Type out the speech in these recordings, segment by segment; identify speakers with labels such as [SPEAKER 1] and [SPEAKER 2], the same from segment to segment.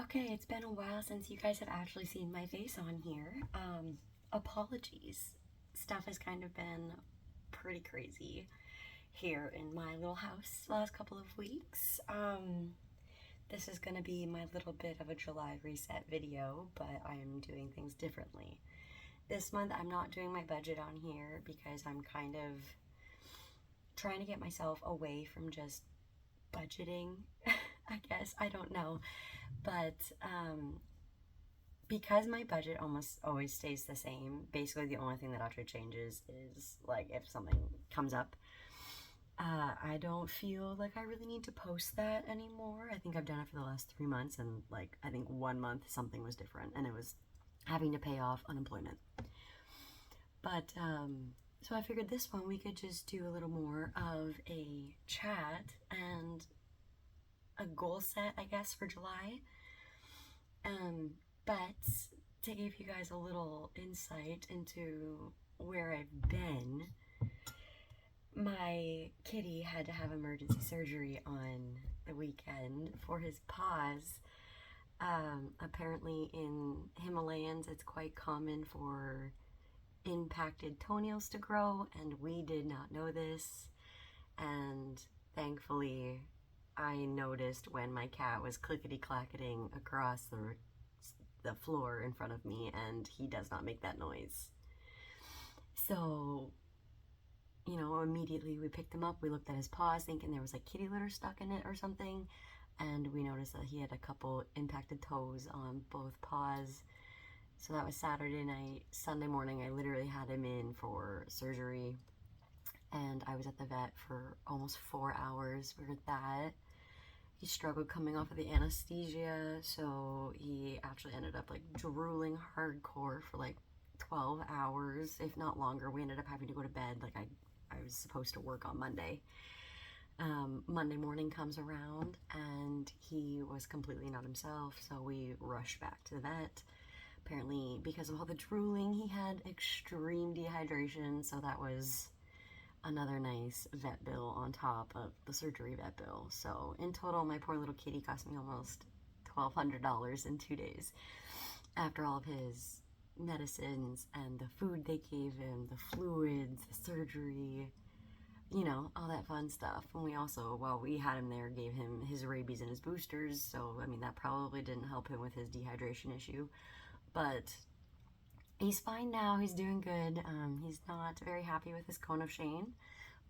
[SPEAKER 1] Okay, it's been a while since you guys have actually seen my face on here. Apologies. Stuff has kind of been pretty crazy here in my little house the last couple of weeks. This is going to be my little bit of a July reset video, but I am doing things differently. This month I'm not doing my budget on here because I'm kind of trying to get myself away from just budgeting, I guess. I don't know. But because my budget almost always stays the same, basically the only thing that actually changes is like if something comes up. I don't feel like I really need to post that anymore. I think I've done it for the last 3 months, and like I think 1 month something was different, and it was having to pay off unemployment. But so I figured this one we could just do a little more of a chat and a goal set, I guess, for July. But to give you guys a little insight into where I've been, my kitty had to have emergency surgery on the weekend for his paws. Apparently in Himalayas it's quite common for impacted toenails to grow, and we did not know this, and thankfully I noticed when my cat was clickety-clacketing across the floor in front of me, and he does not make that noise. So, you know, immediately we picked him up, we looked at his paws thinking there was like kitty litter stuck in it or something, and we noticed that he had a couple impacted toes on both paws. So that was Saturday night. Sunday morning I literally had him in for surgery, and I was at the vet for almost 4 hours for that. He struggled coming off of the anesthesia, so he actually ended up like drooling hardcore for like 12 hours, if not longer. We ended up having to go to bed. Like I was supposed to work on Monday. Monday morning comes around and he was completely not himself, so we rushed back to the vet. Apparently, because of all the drooling, he had extreme dehydration, so that was another nice vet bill on top of the surgery vet bill. So in total, my poor little kitty cost me almost $1,200 in 2 days after all of his medicines and the food they gave him, the fluids, the surgery, you know, all that fun stuff. And we also, while we had him there, gave him his rabies and his boosters. So, I mean, that probably didn't help him with his dehydration issue. But he's fine now. He's doing good. He's not very happy with his cone of shame,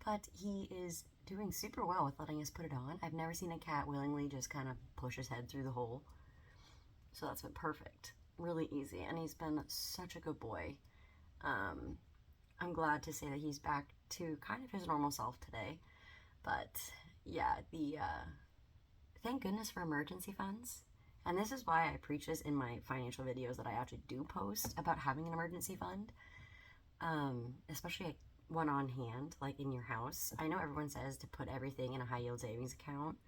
[SPEAKER 1] but he is doing super well with letting us put it on. I've never seen a cat willingly just kind of push his head through the hole. So that's been perfect. Really easy. And he's been such a good boy. I'm glad to say that he's back to kind of his normal self today. But yeah, thank goodness for emergency funds. And this is why I preach this in my financial videos that I actually do post about having an emergency fund, especially one on hand, like in your house. I know everyone says to put everything in a high yield savings account.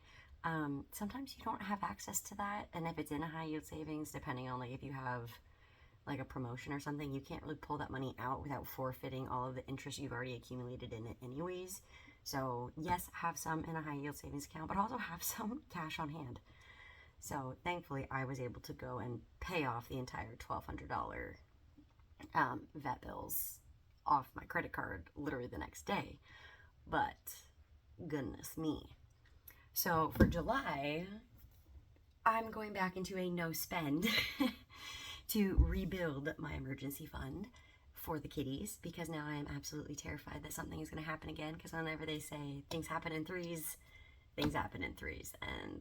[SPEAKER 1] Sometimes you don't have access to that, and if it's in a high yield savings, depending on like if you have like a promotion or something, you can't really pull that money out without forfeiting all of the interest you've already accumulated in it anyways. So yes, have some in a high yield savings account, but also have some cash on hand. So thankfully I was able to go and pay off the entire $1,200 vet bills off my credit card literally the next day. But goodness me. So for July, I'm going back into a no spend to rebuild my emergency fund for the kitties, because now I am absolutely terrified that something is going to happen again, because whenever they say things happen in threes, things happen in threes, and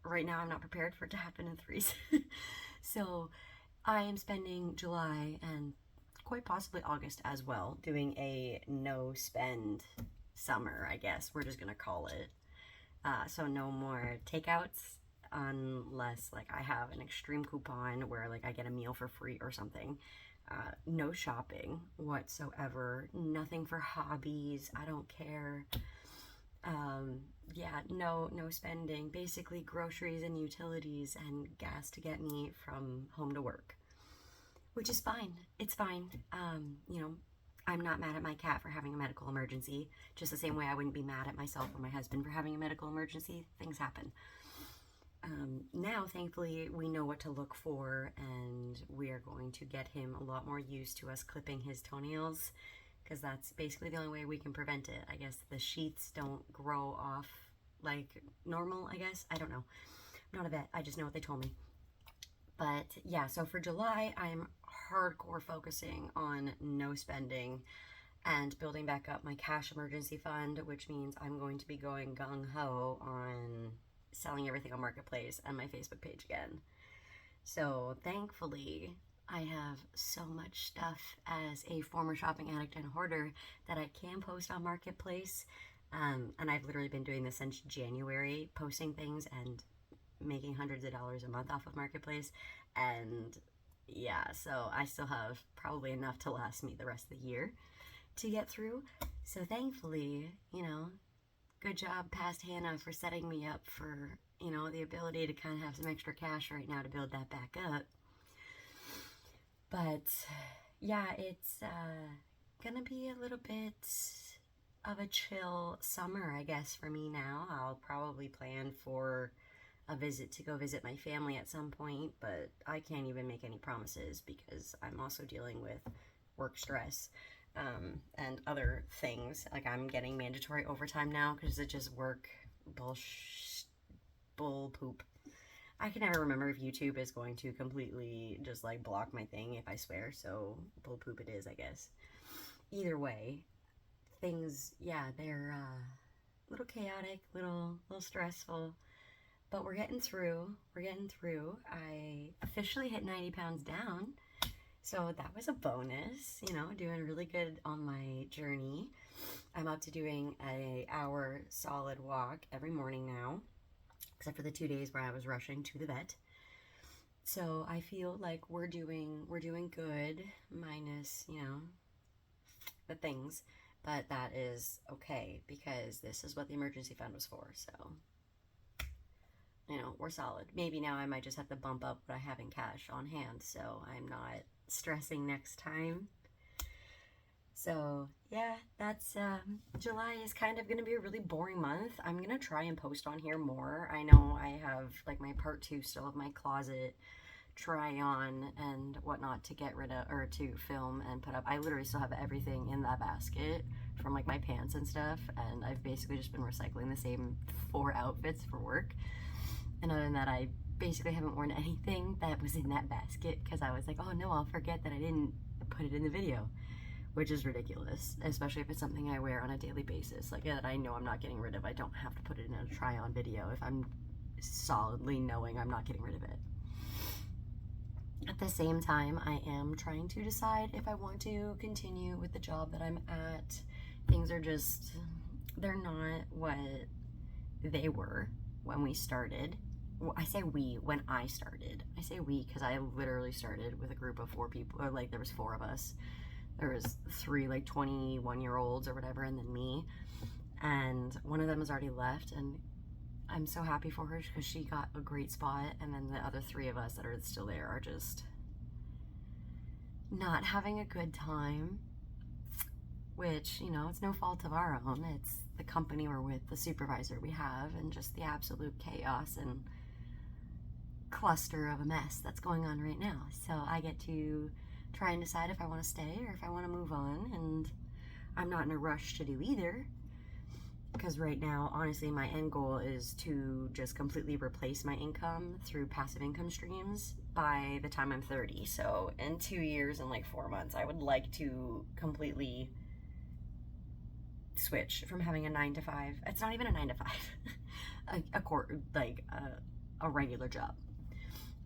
[SPEAKER 1] right now I'm not prepared for it to happen in threes. So I am spending July and quite possibly August as well doing a no spend summer, I guess we're just gonna call it. So no more takeouts unless like I have an extreme coupon where like I get a meal for free or something. No shopping whatsoever, nothing for hobbies, I don't care. Yeah, no spending, basically groceries and utilities and gas to get me from home to work, which is fine. It's fine. You know, I'm not mad at my cat for having a medical emergency, just the same way I wouldn't be mad at myself or my husband for having a medical emergency. Things happen. Now, thankfully, we know what to look for, and we are going to get him a lot more used to us clipping his toenails, because that's basically the only way we can prevent it. I guess the sheaths don't grow off like normal, I guess. I don't know. I'm not a vet. I just know what they told me. But yeah, so for July, I'm hardcore focusing on no spending and building back up my cash emergency fund, which means I'm going to be going gung-ho on selling everything on Marketplace and my Facebook page again. So thankfully, I have so much stuff as a former shopping addict and hoarder that I can post on Marketplace. And I've literally been doing this since January, posting things and making hundreds of dollars a month off of Marketplace. And yeah, so I still have probably enough to last me the rest of the year to get through. So thankfully, good job past Hannah for setting me up for, the ability to kind of have some extra cash right now to build that back up. But yeah, it's gonna be a little bit of a chill summer, I guess, for me now. I'll probably plan for a visit to go visit my family at some point, but I can't even make any promises because I'm also dealing with work stress and other things. Like, I'm getting mandatory overtime now because it's just work bull poop. I can never remember if YouTube is going to completely just like block my thing if I swear, so bull poop it is, I guess. Either way, things, yeah, they're a little chaotic, little stressful, but we're getting through. I officially hit 90 pounds down, so that was a bonus, doing really good on my journey. I'm up to doing an hour solid walk every morning now, except for the 2 days where I was rushing to the vet. So I feel like we're doing good, minus, the things, but that is okay because this is what the emergency fund was for. So, we're solid. Maybe now I might just have to bump up what I have in cash on hand so I'm not stressing next time. So yeah, that's July is kind of gonna be a really boring month. I'm gonna try and post on here more. I know I have like my part 2 still of my closet try on and whatnot to get rid of, or to film and put up. I literally still have everything in that basket from like my pants and stuff, and I've basically just been recycling the same 4 outfits for work. And other than that, I basically haven't worn anything that was in that basket because I was like, oh no, I'll forget that I didn't put it in the video, which is ridiculous, especially if it's something I wear on a daily basis, like that I know I'm not getting rid of. I don't have to put it in a try-on video if I'm solidly knowing I'm not getting rid of it. At the same time, I am trying to decide if I want to continue with the job that I'm at. Things are just, they're not what they were when we started. Well, I say we, when I started. I say we because I literally started with a group of 4 people, or like there was 4 of us. There was 3 like 21-year-olds or whatever, and then me. And one of them has already left, and I'm so happy for her because she got a great spot. And then the other 3 of us that are still there are just not having a good time, which, it's no fault of our own. It's the company we're with, the supervisor we have, and just the absolute chaos and cluster of a mess that's going on right now. So I get to try and decide if I want to stay or if I want to move on, and I'm not in a rush to do either, because right now, honestly, my end goal is to just completely replace my income through passive income streams by the time I'm 30. So in 2 years and like 4 months, I would like to completely switch from having a 9 to 5. It's not even a 9 to 5, a regular job.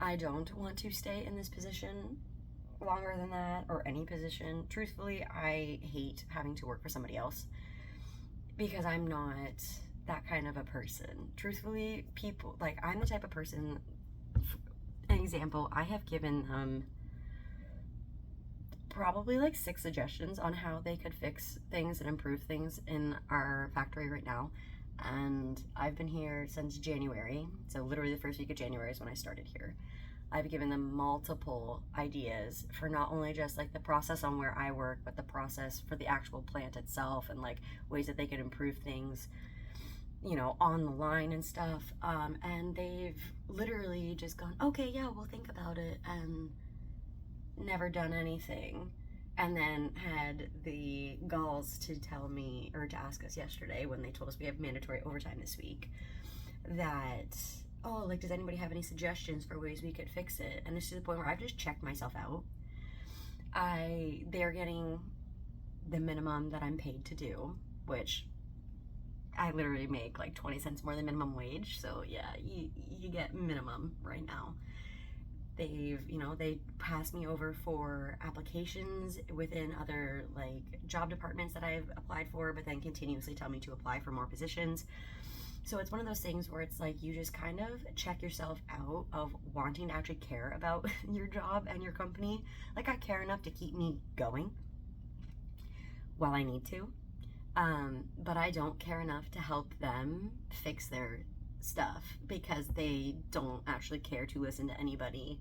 [SPEAKER 1] I don't want to stay in this position longer than that, or any position. Truthfully, I hate having to work for somebody else because I'm not that kind of a person. Truthfully, people, like, I'm the type of person, an example, I have given them probably like 6 suggestions on how they could fix things and improve things in our factory right now. And I've been here since January, so literally the first week of January is when I started here. I've given them multiple ideas for not only just like the process on where I work, but the process for the actual plant itself, and like ways that they could improve things, on the line and stuff. And they've literally just gone, okay, yeah, we'll think about it, and never done anything. And then had the galls to tell me, or to ask us yesterday when they told us we have mandatory overtime this week, that, oh, like, does anybody have any suggestions for ways we could fix it? And it's to the point where I've just checked myself out. They're getting the minimum that I'm paid to do, which I literally make like 20 cents more than minimum wage. So yeah, you get minimum right now. They passed me over for applications within other like job departments that I've applied for, but then continuously tell me to apply for more positions. So it's one of those things where it's like you just kind of check yourself out of wanting to actually care about your job and your company. Like, I care enough to keep me going while I need to. But I don't care enough to help them fix their stuff, because they don't actually care to listen to anybody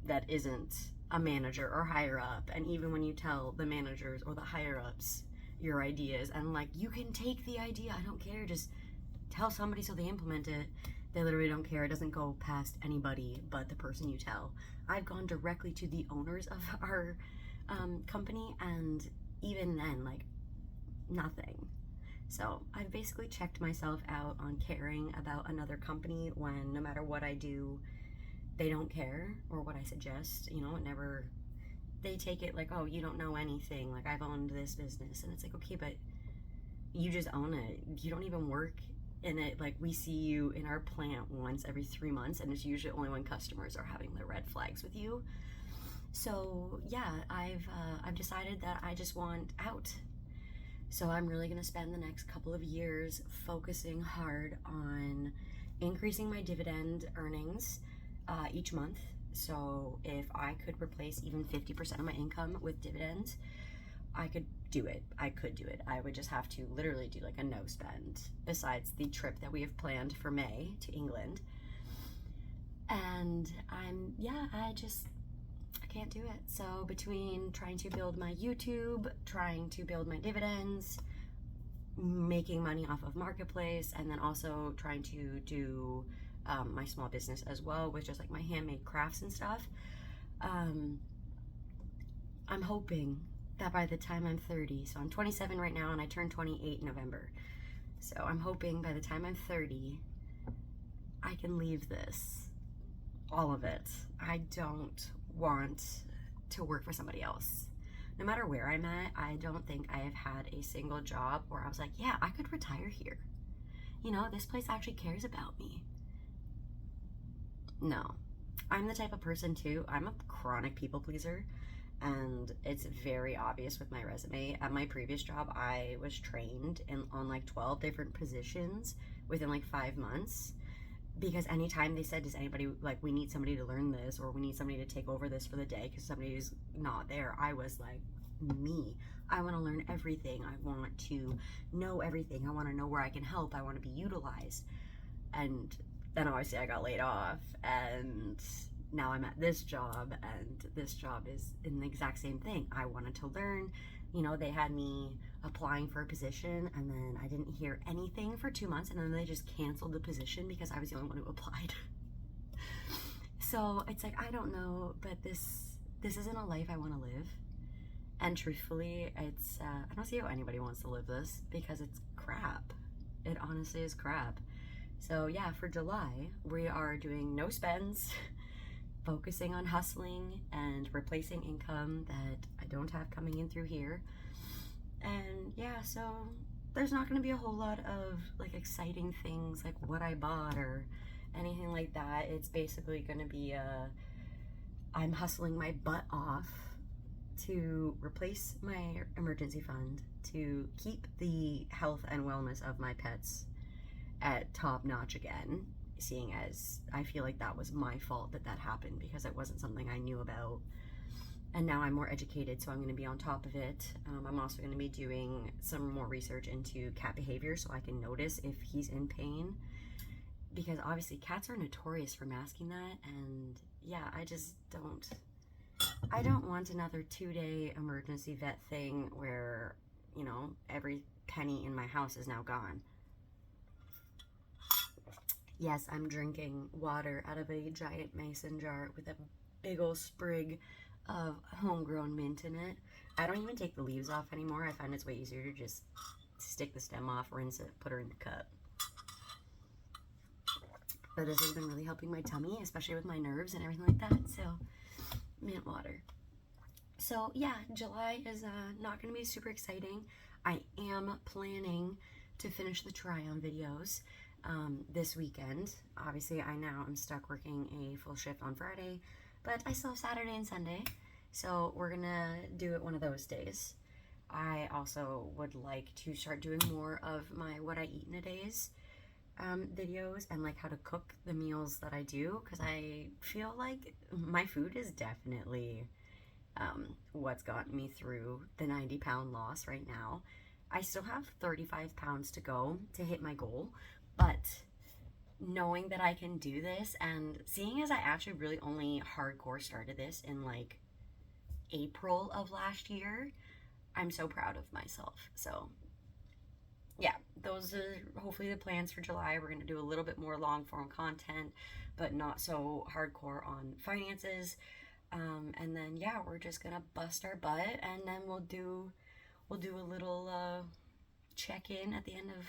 [SPEAKER 1] that isn't a manager or higher up. And even when you tell the managers or the higher ups your ideas and like, you can take the idea, I don't care, just tell somebody so they implement it, they literally don't care. It doesn't go past anybody but the person you tell. I've gone directly to the owners of our company, and even then, like, nothing. So I've basically checked myself out on caring about another company when no matter what I do, they don't care, or what I suggest, it never, they take it like, oh, you don't know anything, like, I've owned this business. And it's like, okay, but you just own it. You don't even work in it. Like, we see you in our plant once every 3 months, and it's usually only when customers are having the red flags with you. So yeah, I've decided that I just want out. So I'm really going to spend the next couple of years focusing hard on increasing my dividend earnings each month. So if I could replace even 50% of my income with dividends, I could do it. I would just have to literally do like a no spend, besides the trip that we have planned for May to England. And I can't do it. So between trying to build my YouTube, trying to build my dividends, making money off of Marketplace, and then also trying to do my small business as well with just like my handmade crafts and stuff, I'm hoping that by the time I'm 30, so I'm 27 right now and I turn 28 in November. So I'm hoping by the time I'm 30, I can leave this, all of it. I don't want to work for somebody else. No matter where I'm at, I don't think I have had a single job where I was like, yeah, I could retire here. This place actually cares about me. No. I'm the type of person too, I'm a chronic people pleaser, and it's very obvious with my resume. At my previous job, I was trained on like 12 different positions within like 5 months, because anytime they said, does anybody, like, we need somebody to learn this, or we need somebody to take over this for the day because somebody is not there, I was like, me. I want to learn everything. I want to know everything. I want to know where I can help. I want to be utilized. And then obviously I got laid off, and now I'm at this job, and this job is in the exact same thing. I wanted to learn. They had me applying for a position, and then I didn't hear anything for 2 months, and then they just canceled the position because I was the only one who applied. So it's like, I don't know, but this isn't a life I want to live. And truthfully, it's I don't see how anybody wants to live this, because it's crap. It honestly is crap. So yeah, for July, we are doing no spends, focusing on hustling and replacing income that I don't have coming in through here. And yeah, so there's not going to be a whole lot of like exciting things like what I bought or anything like that. It's basically going to be I'm hustling my butt off to replace my emergency fund, to keep the health and wellness of my pets at top notch again, seeing as I feel like that was my fault that happened, because it wasn't something I knew about. And now I'm more educated, so I'm going to be on top of it. I'm also going to be doing some more research into cat behavior so I can notice if he's in pain, because obviously cats are notorious for masking that. And yeah, I don't want another 2-day emergency vet thing where, every penny in my house is now gone. Yes, I'm drinking water out of a giant mason jar with a big old sprig of homegrown mint in it. I don't even take the leaves off anymore. I find it's way easier to just stick the stem off, rinse it, put her in the cup. But this has been really helping my tummy, especially with my nerves and everything like that. So, mint water. So, yeah, July is not going to be super exciting. I am planning to finish the try-on videos this weekend. Obviously, I now am stuck working a full shift on Friday, but I still have Saturday and Sunday. So, we're going to do it one of those days. I also would like to start doing more of my what I eat in a days videos and like how to cook the meals that I do, because I feel like my food is definitely what's gotten me through the 90-pound loss right now. I still have 35 pounds to go to hit my goal, but knowing that I can do this, and seeing as I actually really only hardcore started this in like April of last year, I'm so proud of myself. So yeah, those are hopefully the plans for July. We're going to do a little bit more long form content, but not so hardcore on finances. And then yeah, we're just gonna bust our butt, and then we'll do a little check in at the end of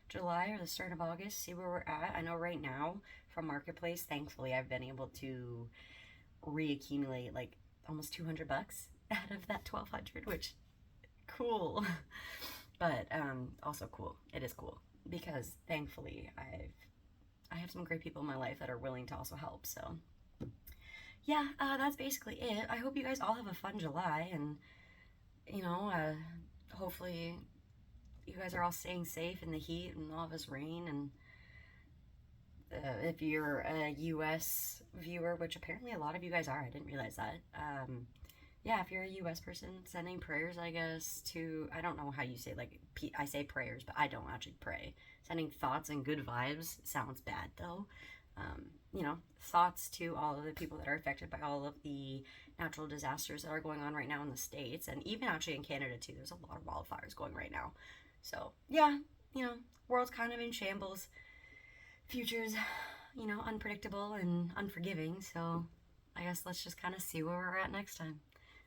[SPEAKER 1] July or the start of August, see where we're at. I know right now from Marketplace, thankfully, I've been able to reaccumulate like almost $200 out of that 1,200, which cool. But also cool. It is cool because thankfully I have some great people in my life that are willing to also help. So yeah, that's basically it. I hope you guys all have a fun July, and you know, hopefully you guys are all staying safe in the heat and all of this rain. And if you're a U.S. viewer, which apparently a lot of you guys are, I didn't realize that. Yeah, if you're a U.S. person, sending prayers, I guess, to, I don't know how you say, like, I say prayers, but I don't actually pray. Sending thoughts and good vibes sounds bad, though. You know, thoughts to all of the people that are affected by all of the natural disasters that are going on right now in the States, and even actually in Canada, too. There's a lot of wildfires going right now. So, yeah, you know, world's kind of in shambles. Future's, you know, unpredictable and unforgiving. So, I guess let's just kind of see where we're at next time.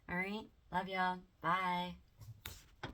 [SPEAKER 1] All right. Love y'all. Bye.